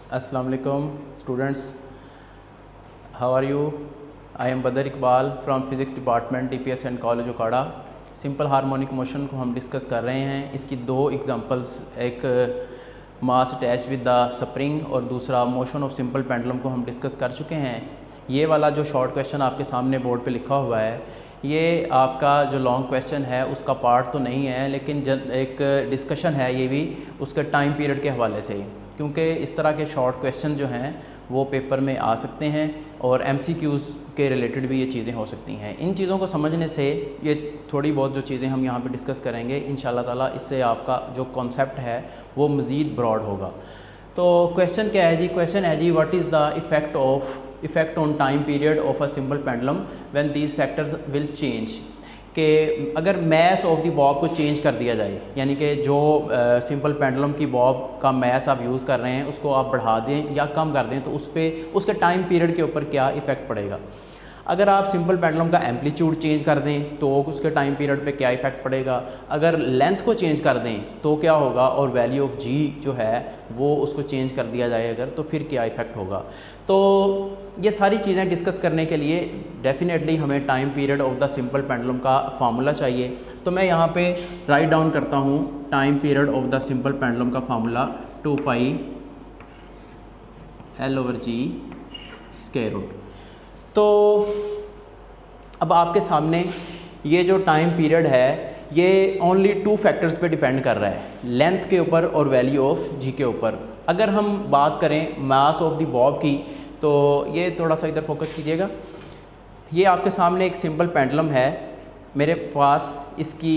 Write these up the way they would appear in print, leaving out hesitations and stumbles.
Assalamu alaikum students, how are you? I am Badr Iqbal from Physics Department TPS and College Okada। Simple harmonic motion को हम discuss कर रहे हैं। इसकी दो एग्जांपल्स, एक मास अटैच विद द स्प्रिंग और दूसरा मोशन ऑफ सिंपल पेंडुलम को हम डिस्कस कर चुके हैं। ये वाला जो शॉर्ट क्वेश्चन आपके सामने बोर्ड पे लिखा हुआ है, ये आपका जो लॉन्ग क्वेश्चन है उसका पार्ट तो नहीं है, लेकिन एक डिस्कशन है ये भी उसके टाइम पीरियड के हवाले से, क्योंकि इस तरह के शॉर्ट क्वेश्चन जो हैं वो पेपर में आ सकते हैं और MCQs के रिलेटेड भी ये चीज़ें हो सकती हैं। इन चीज़ों को समझने से ये थोड़ी बहुत जो चीज़ें हम यहाँ पे डिस्कस करेंगे इंशाल्लाह ताला, इससे आपका जो कॉन्सेप्ट है वो मज़ीद ब्रॉड होगा। तो क्वेश्चन क्या है जी? क्वेश्चन है जी, what is the effect on time period of a simple pendulum when these factors will change. कि अगर मैस ऑफ द बॉब को चेंज कर दिया जाए, यानी कि जो सिंपल पेंडुलम की बॉब का मैस आप यूज़ कर रहे हैं उसको आप बढ़ा दें या कम कर दें, तो उस पर उसके टाइम पीरियड के ऊपर क्या इफ़ेक्ट पड़ेगा। अगर आप सिंपल पेंडुलम का एम्पलीट्यूड चेंज कर दें तो उसके टाइम पीरियड पे क्या इफ़ेक्ट पड़ेगा। अगर लेंथ को चेंज कर दें तो क्या होगा, और वैल्यू ऑफ जी जो है वो उसको चेंज कर दिया जाए अगर, तो फिर क्या इफ़ेक्ट होगा। तो ये सारी चीज़ें डिस्कस करने के लिए डेफिनेटली हमें time period of the simple pendulum का फार्मूला चाहिए। तो मैं यहाँ पे राइट डाउन करता हूँ time period of the simple pendulum का फार्मूला 2 पाई L/G स्क्वायर रूट। तो अब आपके सामने ये जो टाइम पीरियड है ये ओनली 2 फैक्टर्स पे डिपेंड कर रहा है, लेंथ के ऊपर और वैल्यू ऑफ जी के ऊपर। अगर हम बात करें मास ऑफ द बॉब की, तो ये थोड़ा सा इधर फोकस कीजिएगा। ये आपके सामने एक सिंपल पेंडुलम है, मेरे पास इसकी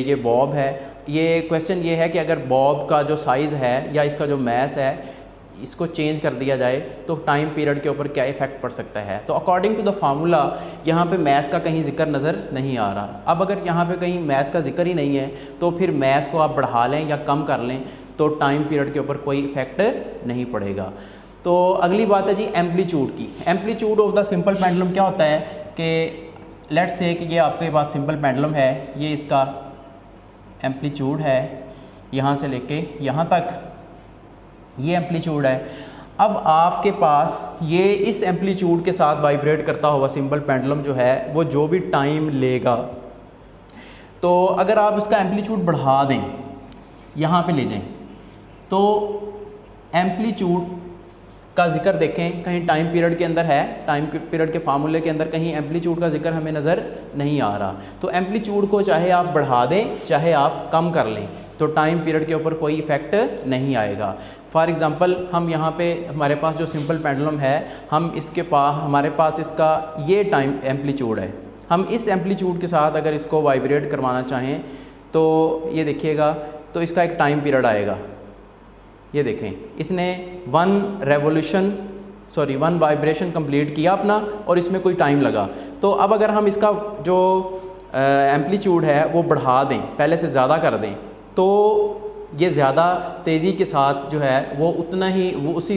ये बॉब है। ये क्वेश्चन ये है कि अगर बॉब का जो साइज़ है या इसका जो मैस है इसको चेंज कर दिया जाए तो टाइम पीरियड के ऊपर क्या इफ़ेक्ट पड़ सकता है। तो अकॉर्डिंग टू द फार्मूला यहाँ पे मैस का कहीं जिक्र नज़र नहीं आ रहा। अब अगर यहाँ पे कहीं मैस का जिक्र ही नहीं है तो फिर मैस को आप बढ़ा लें या कम कर लें तो टाइम पीरियड के ऊपर कोई इफ़ेक्ट नहीं पड़ेगा। तो अगली बात है जी एम्पलीट्यूड की। Amplitude of the simple pendulum क्या होता है कि लेट्स से कि ये आपके पास सिंपल पेंडुलम है, ये इसका एम्पलीट्यूड है यहाँ से लेके यहाँ तक, ये एम्पलीट्यूड है। अब आपके पास ये इस एम्पलीट्यूड के साथ वाइब्रेट करता हुआ सिंपल पेंडुलम जो है वो जो भी टाइम लेगा, तो अगर आप इसका एम्पलीट्यूड बढ़ा दें, यहाँ पे ले जाएं, तो एम्पलीट्यूड का जिक्र देखें कहीं टाइम पीरियड के अंदर है, टाइम पीरियड के फार्मूले के अंदर कहीं एम्पलीट्यूड का जिक्र हमें नज़र नहीं आ रहा। तो एम्पलीट्यूड को चाहे आप बढ़ा दें चाहे आप कम कर लें तो टाइम पीरियड के ऊपर कोई इफ़ेक्ट नहीं आएगा। फॉर एग्ज़ाम्पल हम यहाँ पे हमारे पास जो सिंपल पेंडुलम है, हम इसके हमारे पास इसका ये टाइम एम्पलीट्यूड है, हम इस एम्पलीट्यूड के साथ अगर इसको वाइब्रेट करवाना चाहें तो ये देखिएगा, तो इसका एक टाइम पीरियड आएगा। ये देखें, इसने 1 वाइब्रेशन कंप्लीट किया अपना और इसमें कोई टाइम लगा। तो अब अगर हम इसका जो एम्पलीट्यूड है वो बढ़ा दें, पहले से ज़्यादा कर दें, तो ये ज़्यादा तेज़ी के साथ जो है वो उतना ही वो उसी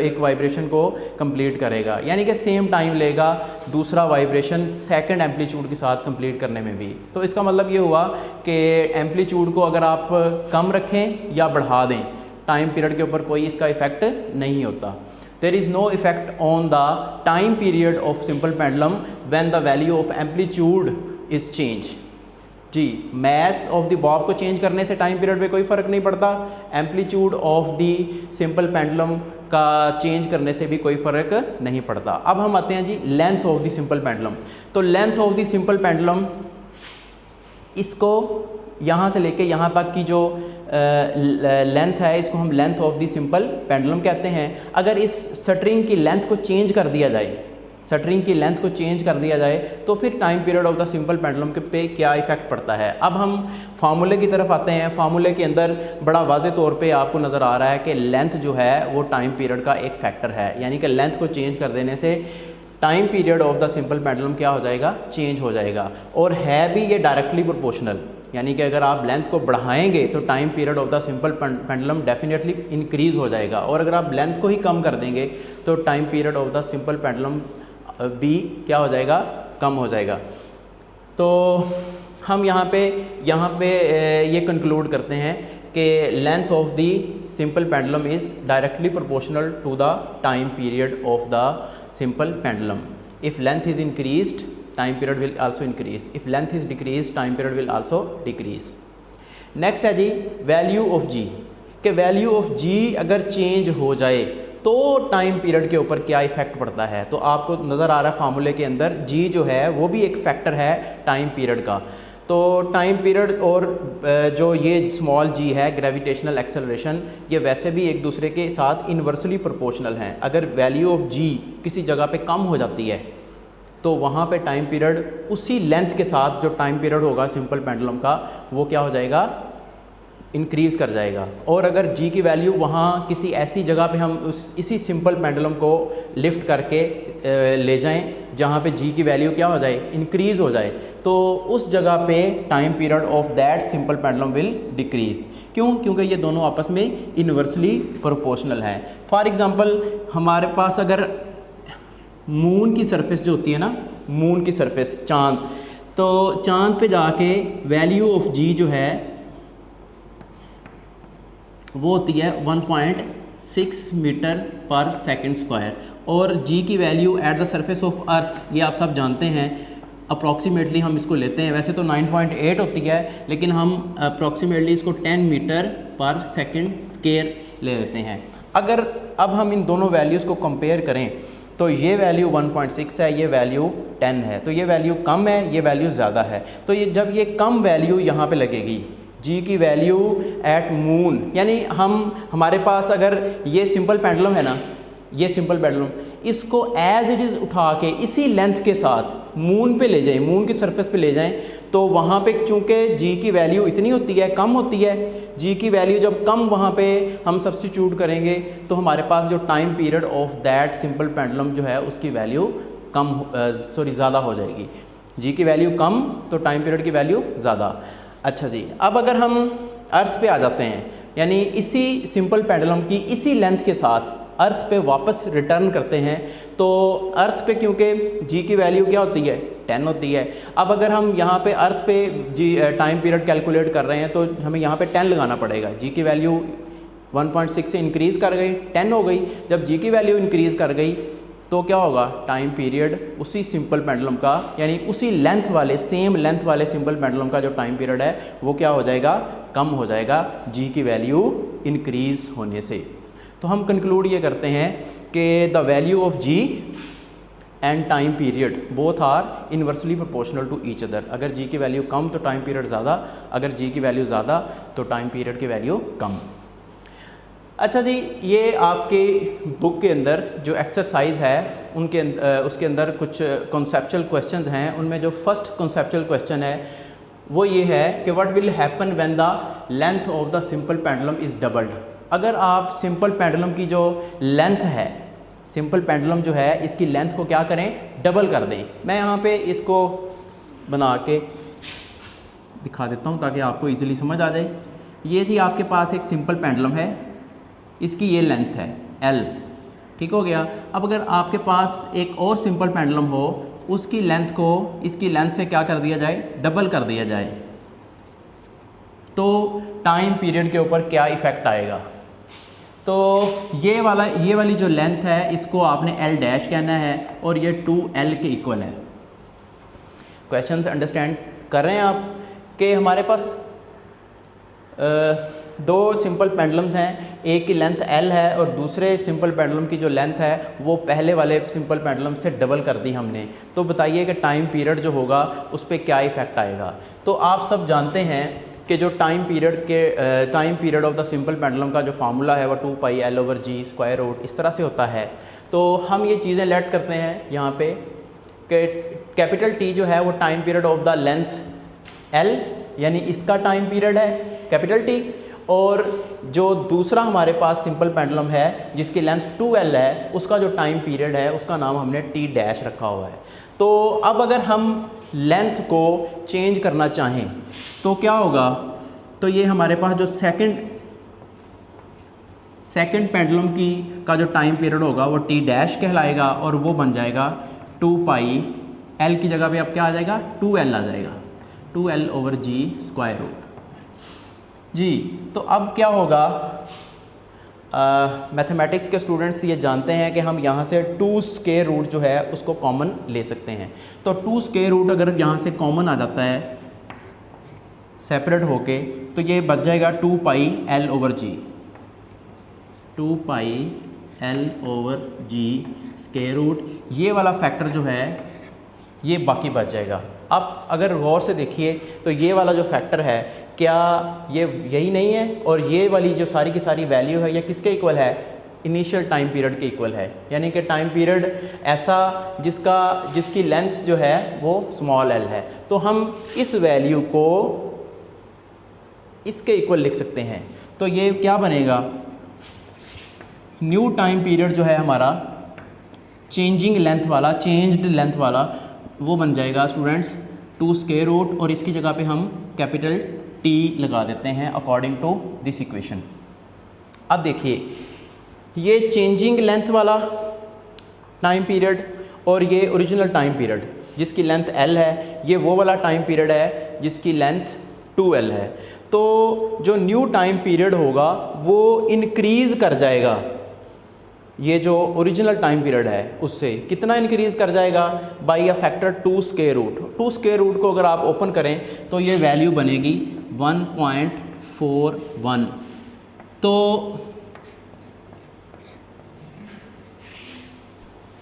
एक वाइब्रेशन को कंप्लीट करेगा, यानी कि सेम टाइम लेगा दूसरा वाइब्रेशन सेकंड एम्पलीट्यूड के साथ कंप्लीट करने में भी। तो इसका मतलब ये हुआ कि एम्पलीट्यूड को अगर आप कम रखें या बढ़ा दें, टाइम पीरियड के ऊपर कोई इसका इफ़ेक्ट नहीं होता। There is no effect on the time period of simple pendulum when the value of amplitude is change. जी, मैस ऑफ द बॉब को चेंज करने से टाइम पीरियड पे कोई फ़र्क नहीं पड़ता, amplitude of the simple pendulum का चेंज करने से भी कोई फ़र्क नहीं पड़ता। अब हम आते हैं जी length of the simple pendulum. तो length of the simple pendulum, इसको यहाँ से लेके यहाँ तक की जो लेंथ है इसको हम length of the simple pendulum कहते हैं। अगर इस स्ट्रिंग की लेंथ को चेंज कर दिया जाए, स्ट्रिंग की लेंथ को चेंज कर दिया जाए तो फिर time period of the simple pendulum के पे क्या इफ़ेक्ट पड़ता है। अब हम फार्मूले की तरफ आते हैं। फार्मूले के अंदर बड़ा वाज़े तौर पे आपको नज़र आ रहा है कि लेंथ जो है वो टाइम पीरियड का एक फैक्टर है, यानी कि लेंथ को चेंज कर देने से time period of the simple pendulum क्या हो जाएगा, चेंज हो जाएगा। और है भी ये डायरेक्टली प्रोपोर्शनल, यानी कि अगर आप लेंथ को बढ़ाएंगे तो time period of the simple pendulum definitely increase हो जाएगा, और अगर आप लेंथ को ही कम कर देंगे तो time period of the simple pendulum भी क्या हो जाएगा, कम हो जाएगा। तो हम यहाँ पे ये कंक्लूड करते हैं कि length of the simple pendulum is directly proportional to the time period of the simple pendulum. If length is increased time period will also increase, if length is decrease time period will also decrease. Next है g value of जी, कि value of जी अगर change हो जाए तो time period के ऊपर क्या effect पड़ता है। तो आपको नज़र आ रहा है फार्मूले के अंदर जी जो है वो भी एक फैक्टर है टाइम पीरियड का। तो टाइम पीरियड और जो ये स्मॉल जी है ग्रेविटेशनल एक्सेलरेशन, ये वैसे भी एक दूसरे के साथ इन्वर्सली प्रोपोर्शनल हैं। अगर वैल्यू ऑफ जी किसी जगह पे कम हो जाती है तो वहाँ पे टाइम पीरियड उसी लेंथ के साथ जो टाइम पीरियड होगा सिंपल पेंडुलम का वो क्या हो जाएगा, इंक्रीज़ कर जाएगा। और अगर जी की वैल्यू वहाँ किसी ऐसी जगह पे हम इसी सिंपल पेंडुलम को लिफ्ट करके ले जाएं जहाँ पे जी की वैल्यू क्या हो जाए, इंक्रीज़ हो जाए, तो उस जगह पे time period of that simple pendulum will decrease. क्यों? क्योंकि ये दोनों आपस में इन्वर्सली प्रोपोर्शनल हैं। फॉर एग्ज़ाम्पल हमारे पास अगर मून की सरफेस जो होती है ना, मून की सरफेस चाँद, तो चाँद पे जाके वैल्यू ऑफ जी जो है वो होती है 1.6 मीटर पर सेकंड स्क्वायर, और जी की value at the surface of earth ये आप सब जानते हैं, अप्रॉक्सीमेटली हम इसको लेते हैं, वैसे तो 9.8 होती है लेकिन हम अप्रॉक्सीमेटली इसको 10 मीटर पर सेकंड स्क्वायर ले लेते हैं। अगर अब हम इन दोनों वैल्यूज़ को कंपेयर करें तो ये वैल्यू 1.6 है, ये वैल्यू 10 है, तो ये वैल्यू कम है, ये वैल्यू ज़्यादा है। तो ये जब ये कम वैल्यू यहाँ पे लगेगी जी की वैल्यू एट मून, यानी हमारे पास अगर ये सिंपल पेंडुलम है ना, ये सिंपल पेंडुलम, इसको एज इट इज़ उठा के इसी लेंथ के साथ मून पे ले जाएं, मून की सरफेस पे ले जाएं, तो वहाँ पे चूँकि जी की वैल्यू इतनी होती है, कम होती है, जी की वैल्यू जब कम वहाँ पे हम सब्सटीट्यूट करेंगे तो हमारे पास जो time period of that simple pendulum जो है उसकी वैल्यू कम ज़्यादा हो जाएगी। जी की वैल्यू कम तो टाइम पीरियड की वैल्यू ज़्यादा। अच्छा जी, अब अगर हम अर्थ पे आ जाते हैं, यानी इसी सिंपल पेंडुलम की इसी लेंथ के साथ अर्थ पे वापस रिटर्न करते हैं, तो अर्थ पे क्योंकि जी की वैल्यू क्या होती है, 10 होती है। अब अगर हम यहाँ पे अर्थ पे जी टाइम पीरियड कैलकुलेट कर रहे हैं तो हमें यहाँ पे 10 लगाना पड़ेगा। जी की वैल्यू 1.6 से इंक्रीज़ कर गई, 10 हो गई। जब जी की वैल्यू इंक्रीज़ कर गई तो क्या होगा, टाइम पीरियड उसी सिंपल पेंडुलम का, यानी उसी लेंथ वाले, सेम लेंथ वाले सिंपल पेंडुलम का जो टाइम पीरियड है वो क्या हो जाएगा, कम हो जाएगा जी की वैल्यू इंक्रीज़ होने से। तो हम कंक्लूड ये करते हैं कि the value of G and time period both are inversely proportional to each other. अगर जी की वैल्यू कम तो टाइम पीरियड ज़्यादा, अगर जी की वैल्यू ज़्यादा तो टाइम पीरियड की वैल्यू कम। अच्छा जी, ये आपके बुक के अंदर जो एक्सरसाइज है उसके अंदर कुछ कॉन्सेप्चुअल क्वेश्चंस हैं। उनमें जो फर्स्ट कॉन्सेप्चुअल क्वेश्चन है वो ये है कि what will happen when the length of the simple pendulum is doubled. अगर आप सिंपल पेंडुलम की जो लेंथ है, सिंपल पेंडुलम जो है इसकी लेंथ को क्या करें, डबल कर दें। मैं यहाँ पे इसको बना के दिखा देता हूँ ताकि आपको इजीली समझ आ जाए। ये जी आपके पास एक सिंपल पेंडुलम है, इसकी ये लेंथ है L, ठीक हो गया। अब अगर आपके पास एक और सिंपल पेंडुलम हो, उसकी लेंथ को इसकी लेंथ से क्या कर दिया जाए, डबल कर दिया जाए, तो टाइम पीरियड के ऊपर क्या इफ़ेक्ट आएगा। तो ये वाली जो लेंथ है इसको आपने L डैश कहना है और ये 2L के इक्वल है। क्वेश्चन से अंडरस्टैंड कर रहे हैं आप कि हमारे पास दो सिंपल पेंडुलम्स हैं, एक की लेंथ L है और दूसरे सिंपल पेंडुलम की जो लेंथ है वो पहले वाले सिंपल पेंडुलम से डबल कर दी हमने। तो बताइए कि टाइम पीरियड जो होगा उस पर क्या इफ़ेक्ट आएगा। तो आप सब जानते हैं कि जो time period of the simple pendulum का जो फार्मूला है वो 2πL/g स्क्वायर रूट इस तरह से होता है। तो हम ये चीज़ें लेट करते हैं यहाँ पे कि कैपिटल T जो है वो time period of the length L, यानी इसका टाइम पीरियड है कैपिटल T, और जो दूसरा हमारे पास सिंपल पेंडुलम है जिसकी लेंथ 2L है उसका जो टाइम पीरियड है उसका नाम हमने T डैश रखा हुआ है। तो अब अगर हम लेंथ को चेंज करना चाहें तो क्या होगा, तो ये हमारे पास जो सेकंड पेंडुलम का जो टाइम पीरियड होगा वो T डैश कहलाएगा और वो बन जाएगा 2πL की जगह पे अब क्या आ जाएगा, 2L आ जाएगा, 2L/g स्क्वायर रूट। जी। तो अब क्या होगा, मैथमेटिक्स के स्टूडेंट्स ये जानते हैं कि हम यहाँ से 2 स्क्वायर रूट जो है उसको कॉमन ले सकते हैं। तो 2 स्क्वायर रूट अगर यहाँ से कॉमन आ जाता है सेपरेट होके, तो ये बच जाएगा 2 पाई एल ओवर जी, 2 पाई एल ओवर जी स्क्वायर रूट। ये वाला फैक्टर जो है ये बाकी बच जाएगा। अब अगर गौर से देखिए तो ये वाला जो फैक्टर है, क्या ये यही नहीं है, और ये वाली जो सारी की सारी वैल्यू है ये किसके इक्वल है, इनिशियल टाइम पीरियड के इक्वल है। यानी कि टाइम पीरियड ऐसा जिसकी लेंथ जो है वो स्मॉल एल है। तो हम इस वैल्यू को इसके इक्वल लिख सकते हैं। तो ये क्या बनेगा, न्यू टाइम पीरियड जो है हमारा चेंजिंग लेंथ वाला, चेंज्ड लेंथ वाला, वो बन जाएगा स्टूडेंट्स 2 स्क्वायर रूट, और इसकी जगह पे हम कैपिटल T लगा देते हैं अकॉर्डिंग टू दिस इक्वेशन। अब देखिए ये चेंजिंग लेंथ वाला टाइम पीरियड और ये ओरिजिनल टाइम पीरियड जिसकी लेंथ L है, ये वो वाला टाइम पीरियड है जिसकी लेंथ 2L है। तो जो न्यू टाइम पीरियड होगा वो इंक्रीज़ कर जाएगा, ये जो ओरिजिनल टाइम पीरियड है उससे कितना इंक्रीज़ कर जाएगा, by a factor 2 square root. 2 square root को अगर आप ओपन करें तो ये वैल्यू बनेगी 1.41। तो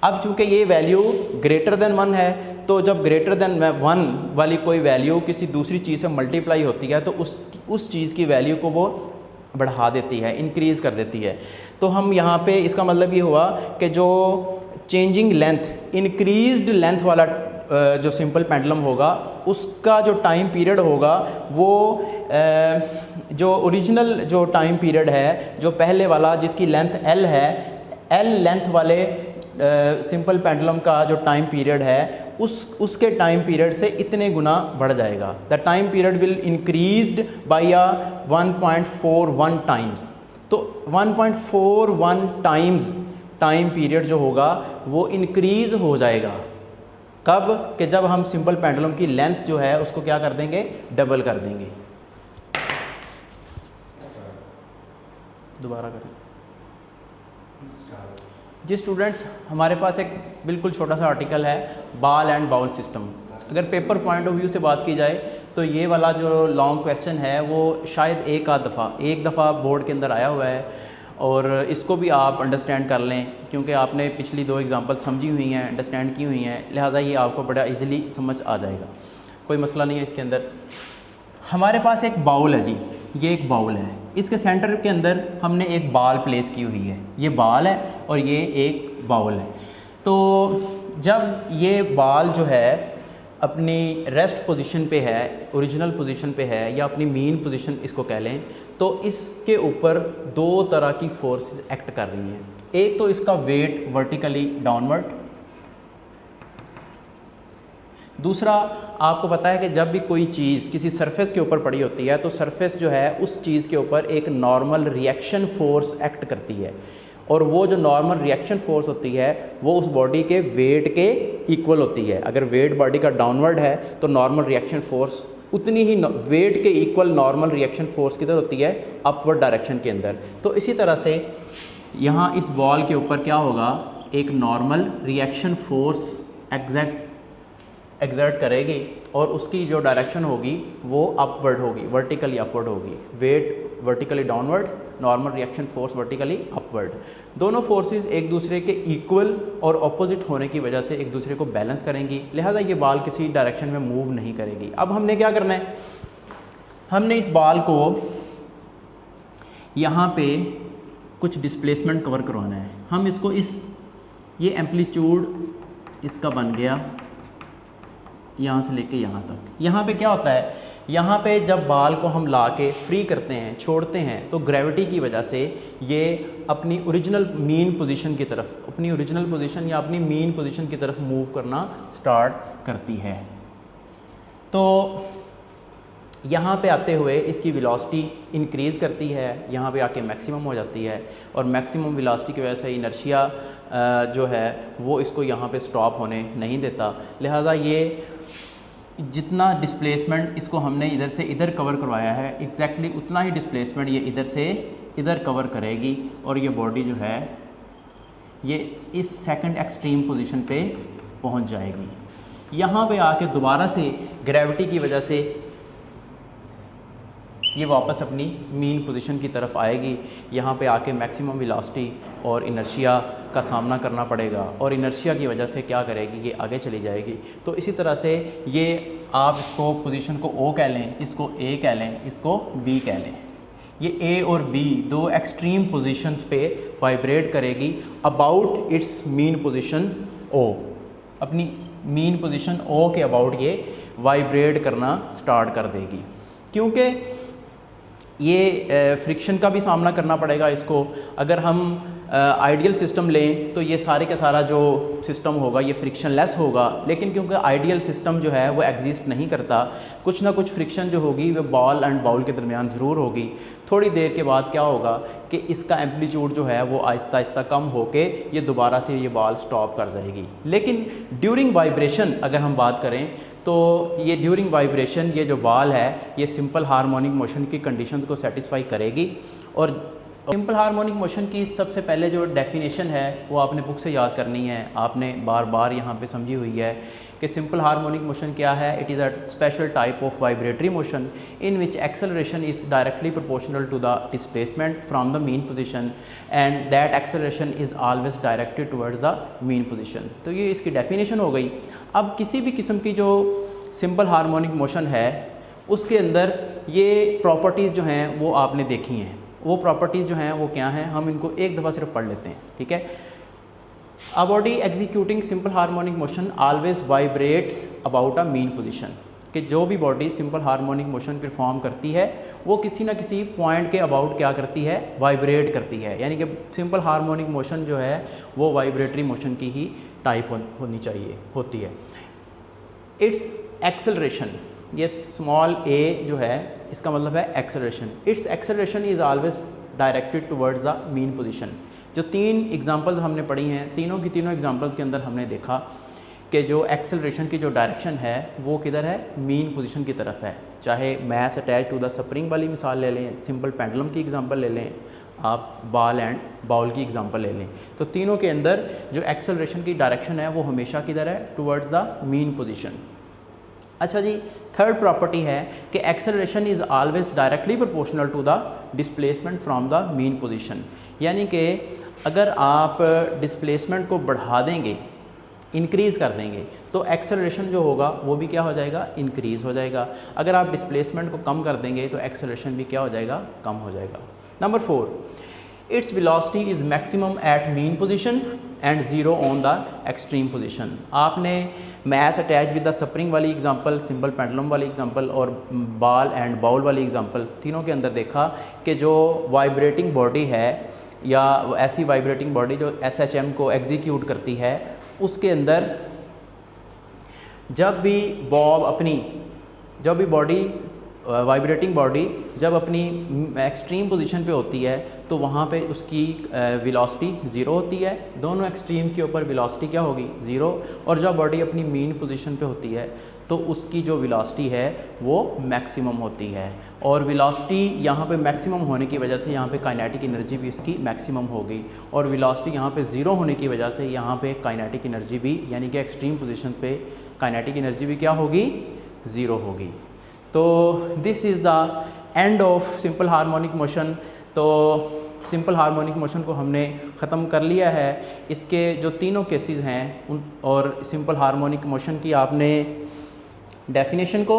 अब चूँकि ये वैल्यू ग्रेटर देन 1 है, तो जब ग्रेटर देन 1 वाली कोई वैल्यू किसी दूसरी चीज़ से मल्टीप्लाई होती है तो उस चीज़ की वैल्यू को वो बढ़ा देती है, इंक्रीज़ कर देती है। तो हम यहाँ पे इसका मतलब ये हुआ कि जो चेंजिंग लेंथ, इंक्रीज्ड लेंथ वाला जो सिंपल पेंडुलम होगा उसका जो टाइम पीरियड होगा वो जो ओरिजिनल जो टाइम पीरियड है, जो पहले वाला जिसकी लेंथ L है, L लेंथ वाले सिंपल पेंडुलम का जो टाइम पीरियड है उसके टाइम पीरियड से इतने गुना बढ़ जाएगा। The time period will increased by a 1.41 times. तो 1.41 टाइम्स टाइम पीरियड जो होगा वो इंक्रीज़ हो जाएगा। कब कि जब हम सिंपल पेंडुलम की लेंथ जो है उसको क्या कर देंगे, डबल कर देंगे। दोबारा करें जी स्टूडेंट्स, हमारे पास एक बिल्कुल छोटा सा आर्टिकल है बॉल एंड बाउल सिस्टम। अगर पेपर पॉइंट ऑफ व्यू से बात की जाए तो ये वाला जो लॉन्ग क्वेश्चन है वो शायद एक दफ़ा बोर्ड के अंदर आया हुआ है, और इसको भी आप अंडरस्टैंड कर लें क्योंकि आपने पिछली 2 एग्जांपल समझी हुई हैं, अंडरस्टैंड की हुई हैं, लिहाजा ये आपको बड़ा इजीली समझ आ जाएगा, कोई मसला नहीं है इसके अंदर। हमारे पास एक बाउल है जी, ये एक बाउल है, इसके सेंटर के अंदर हमने एक बॉल प्लेस की हुई है, ये बॉल है और ये एक बाउल है। तो जब ये बॉल जो है अपनी रेस्ट पोजीशन पे है, ओरिजिनल पोजीशन पे है, या अपनी मीन पोजीशन इसको कह लें, तो इसके ऊपर 2 तरह की फोर्सेस एक्ट कर रही हैं। एक तो इसका वेट वर्टिकली डाउनवर्ड, दूसरा आपको पता है कि जब भी कोई चीज़ किसी सरफेस के ऊपर पड़ी होती है तो सरफेस जो है उस चीज़ के ऊपर एक नॉर्मल रिएक्शन फोर्स एक्ट करती है, और वो जो नॉर्मल रिएक्शन फोर्स होती है वो उस बॉडी के वेट के इक्वल होती है। अगर वेट बॉडी का डाउनवर्ड है तो नॉर्मल रिएक्शन फोर्स उतनी ही वेट के इक्वल नॉर्मल रिएक्शन फोर्स किधर होती है, अपवर्ड डायरेक्शन के अंदर। तो इसी तरह से यहाँ इस बॉल के ऊपर क्या होगा, एक नॉर्मल रिएक्शन फोर्स एग्जर्ट करेगी और उसकी जो डायरेक्शन होगी वो अपवर्ड होगी, वर्टिकली अपवर्ड होगी। Weight vertically downward, normal reaction force vertically upward. दोनों फोर्सेस एक दूसरे के इक्वल और ऑपोजिट होने की वजह से एक दूसरे को बैलेंस करेंगी, लिहाजा ये बॉल किसी डायरेक्शन में मूव नहीं करेगी। अब हमने क्या करना है, हमने इस बॉल को यहाँ पे कुछ डिस्प्लेसमेंट कवर करवाना है। हम इसको ये एम्पलीट्यूड इसका बन गया यहाँ से लेके यहाँ तक। यहाँ पे क्या होता है, यहाँ पे जब बॉल को हम ला के फ्री करते हैं, छोड़ते हैं, तो ग्रेविटी की वजह से ये अपनी ओरिजिनल मीन पोजीशन की तरफ, अपनी ओरिजिनल पोजीशन या अपनी मीन पोजीशन की तरफ मूव करना स्टार्ट करती है। तो यहाँ पे आते हुए इसकी वेलोसिटी इंक्रीज़ करती है, यहाँ पे आके मैक्सिमम हो जाती है, और मैक्सिमम वेलोसिटी की वजह से इनर्शिया जो है वो इसको यहाँ पे स्टॉप होने नहीं देता। लिहाजा ये जितना डिस्प्लेसमेंट इसको हमने इधर से इधर कवर करवाया है एग्जैक्टली उतना ही डिस्प्लेसमेंट ये इधर से इधर कवर करेगी और ये बॉडी जो है ये इस सेकंड एक्सट्रीम पोजीशन पे पहुंच जाएगी। यहाँ पे आके दोबारा से ग्रेविटी की वजह से ये वापस अपनी मीन पोजीशन की तरफ आएगी। यहाँ पे आके मैक्सिमम वेलोसिटी और इनर्शिया का सामना करना पड़ेगा और इनर्शिया की वजह से क्या करेगी, ये आगे चली जाएगी। तो इसी तरह से ये आप इसको पोजीशन को O कह लें, इसको A कह लें, इसको B कह लें। ये A और B दो एक्सट्रीम पोजीशंस पे वाइब्रेट करेगी about it's mean position O। अपनी मीन पोजीशन O के अबाउट ये वाइब्रेट करना स्टार्ट कर देगी। क्योंकि ये फ्रिक्शन का भी सामना करना पड़ेगा इसको। अगर हम आइडियल सिस्टम लें तो ये सारे का सारा जो सिस्टम होगा ये फ्रिक्शन लेस होगा, लेकिन क्योंकि आइडियल सिस्टम जो है वो एग्जिस्ट नहीं करता, कुछ ना कुछ फ्रिक्शन जो होगी वो बॉल एंड बाउल के दरमियान ज़रूर होगी। थोड़ी देर के बाद क्या होगा कि इसका एम्पलीट्यूड जो है वो आहिस्ता आहिस्ता कम होके ये दोबारा से ये बॉल स्टॉप कर जाएगी। लेकिन ड्यूरिंग वाइब्रेशन अगर हम बात करें तो ये ड्यूरिंग वाइब्रेशन ये जो बॉल है ये सिंपल हार्मोनिक मोशन की कंडीशंस को सेटिस्फाई करेगी। और सिंपल हार्मोनिक मोशन की सबसे पहले जो डेफिनेशन है वो आपने बुक से याद करनी है, आपने बार बार यहाँ पे समझी हुई है कि सिंपल हार्मोनिक मोशन क्या है। It is a special type of vibratory motion in which acceleration is directly proportional to the displacement from the mean position and that acceleration is always directed towards the mean position. तो ये इसकी definition हो गई। अब किसी भी किस्म की जो सिंपल हार्मोनिक मोशन है उसके अंदर ये प्रॉपर्टीज़ जो हैं वो आपने देखी हैं। वो प्रॉपर्टीज़ जो हैं वो क्या हैं, हम इनको एक दफ़ा सिर्फ पढ़ लेते हैं, ठीक है। A body executing simple harmonic motion always vibrates about a mean position, कि जो भी body simple harmonic motion perform करती है वो किसी ना किसी पॉइंट के अबाउट क्या करती है, वाइब्रेट करती है। यानी कि सिंपल हार्मोनिक मोशन जो है वो वाइब्रेटरी मोशन की ही टाइप होनी चाहिए, होती है। इट्स एक्सेलरेशन, ये स्मॉल a जो है इसका मतलब है acceleration. It's acceleration is always directed towards the mean position. जो तीन एग्जांपल्स हमने पढ़ी हैं, तीनों की तीनों एग्जांपल्स के अंदर हमने देखा कि जो एक्सेलरेशन की जो डायरेक्शन है वो किधर है, मीन पोजीशन की तरफ है। चाहे mass attach to the spring वाली मिसाल ले लें, सिंपल पेंडुलम की एग्जांपल ले लें, आप बॉल एंड बाउल की एग्जांपल ले लें, तो तीनों के अंदर जो एक्सेलरेशन की डायरेक्शन है वो हमेशा किधर है, टुवर्ड्स द मीन पोजीशन। अच्छा जी, थर्ड प्रॉपर्टी है कि acceleration is always directly proportional to the displacement from the mean position. यानी कि अगर आप डिस्प्लेसमेंट को बढ़ा देंगे, इंक्रीज़ कर देंगे, तो एक्सेलरेशन जो होगा वो भी क्या हो जाएगा, इंक्रीज़ हो जाएगा। अगर आप डिस्प्लेसमेंट को कम कर देंगे तो एक्सेलरेशन भी क्या हो जाएगा, कम हो जाएगा। Number 4, its velocity is maximum at mean position and zero on the extreme position. आपने mass attach with the spring वाली एग्जांपल, सिंपल पेंडुलम वाली एग्जांपल और बॉल एंड बाउल वाली एग्जांपल, तीनों के अंदर देखा कि जो वाइब्रेटिंग बॉडी है या ऐसी वाइब्रेटिंग बॉडी जो SHM को एग्जीक्यूट करती है, उसके अंदर जब भी बॉडी वाइब्रेटिंग बॉडी जब अपनी एक्सट्रीम पोजीशन पे होती है तो वहाँ पे उसकी वेलोसिटी ज़ीरो होती है। दोनों एक्सट्रीम्स के ऊपर वेलोसिटी क्या होगी, ज़ीरो। और जब बॉडी अपनी मीन पोजीशन पे होती है तो उसकी जो वेलोसिटी है वो मैक्सिमम होती है। और वेलोसिटी यहाँ पे मैक्सिमम होने की वजह से यहाँ पे काइनेटिक एनर्जी भी इसकी मैक्सिमम होगी, और वेलोसिटी यहाँ पे ज़ीरो होने की वजह से यहाँ पे काइनेटिक एनर्जी भी, यानी कि एक्सट्रीम पोजीशन पे काइनेटिक एनर्जी भी क्या होगी, ज़ीरो होगी। तो this is the end of simple harmonic motion. तो सिंपल हार्मोनिक मोशन को हमने ख़त्म कर लिया है। इसके जो तीनों केसेस हैं उन और सिंपल हार्मोनिक मोशन की आपने डेफिनेशन को,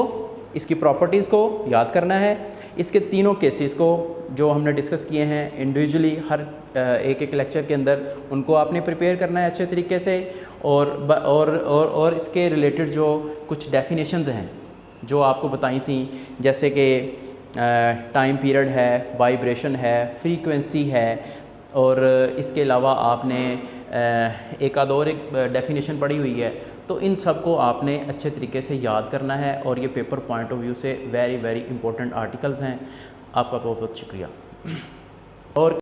इसकी प्रॉपर्टीज़ को याद करना है। इसके तीनों केसेस को जो हमने डिस्कस किए हैं इंडिविजुअली हर एक एक लेक्चर के अंदर, उनको आपने प्रिपेयर करना है अच्छे तरीके से। और इसके रिलेटेड जो कुछ डेफिनेशंस हैं जो आपको बताई थी, जैसे कि टाइम पीरियड है, वाइब्रेशन है, फ्रीक्वेंसी है, और इसके अलावा आपने एक आध और एक डेफिनेशन पढ़ी हुई है। तो इन सब को आपने अच्छे तरीके से याद करना है, और ये पेपर पॉइंट ऑफ व्यू से वेरी वेरी इंपॉर्टेंट आर्टिकल्स हैं। आपका बहुत बहुत शुक्रिया। और